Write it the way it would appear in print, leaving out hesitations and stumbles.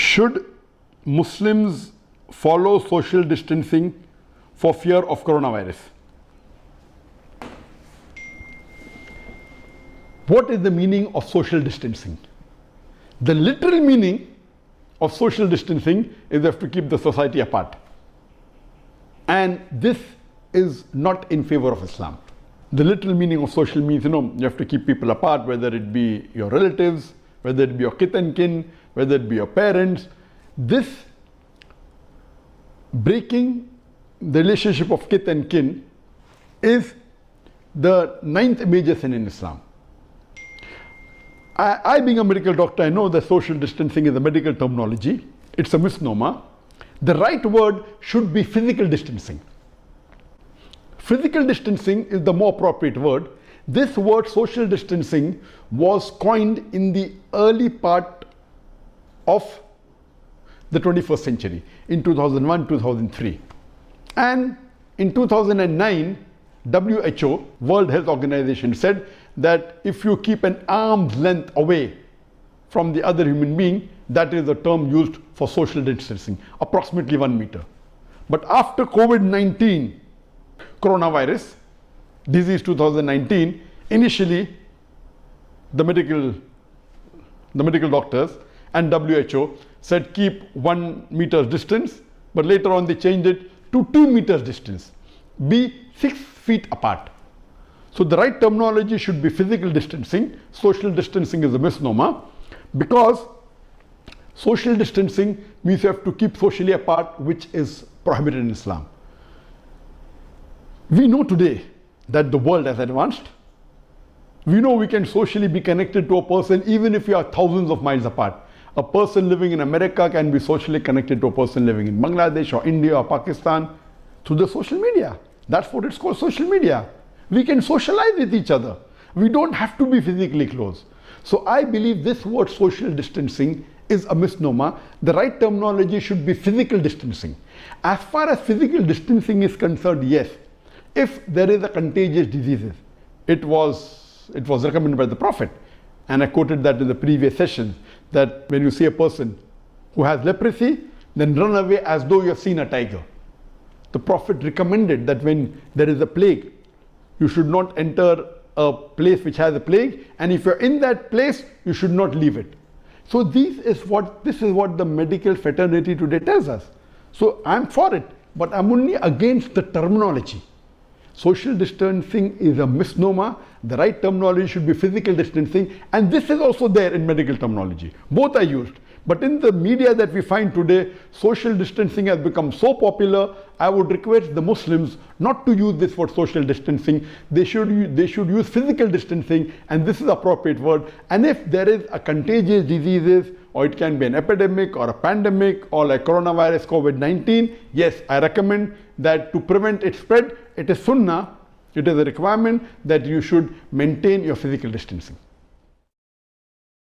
Should Muslims follow social distancing for fear of coronavirus? What is the meaning of social distancing? The literal meaning of social distancing is you have to keep the society apart. And this is not in favor of Islam. The literal meaning of social means, you have to keep people apart, whether it be your relatives, whether it be your kith and kin, whether it be your parents. This breaking the relationship of kith and kin is the 9th major sin in Islam. I being a medical doctor, I know that social distancing is a medical terminology. It's a misnomer. The right word should be physical distancing. Physical distancing is the more appropriate word. This word social distancing was coined in the early part of the 21st century, in 2001, 2003. And in 2009, WHO, World Health Organization, said that if you keep an arm's length away from the other human being, that is the term used for social distancing, approximately 1 meter. But after COVID-19, coronavirus disease 2019, initially the medical doctors and WHO said keep 1 meter's distance, but later on they changed it to 2 meters distance. Be 6 feet apart. So the right terminology should be physical distancing. Social distancing is a misnomer, because social distancing means you have to keep socially apart, which is prohibited in Islam. We know today that the world has advanced. We know we can socially be connected to a person even if we are thousands of miles apart. A person living in America can be socially connected to a person living in Bangladesh or India or Pakistan through the social media. That's what it's called, social media. We can socialize with each other. We don't have to be physically close. So I believe this word social distancing is a misnomer. The right terminology should be physical distancing. As far as physical distancing is concerned, yes, if there is a contagious disease, it was recommended by the Prophet, and I quoted that in the previous sessions, that when you see a person who has leprosy, then run away as though you have seen a tiger. The Prophet recommended that when there is a plague, you should not enter a place which has a plague, and if you're in that place, you should not leave it. So this is what the medical fraternity today tells us. So I'm for it, but I'm only against the terminology. Social distancing is a misnomer. The right terminology should be physical distancing, and this is also there in medical terminology. Both are used. But in the media that we find today, social distancing has become so popular. I would request the Muslims not to use this word social distancing. They should use physical distancing, and this is the appropriate word. And if there is a contagious diseases, or it can be an epidemic or a pandemic, or like coronavirus, COVID-19, yes, I recommend that to prevent its spread, it is sunnah, it is a requirement that you should maintain your physical distancing.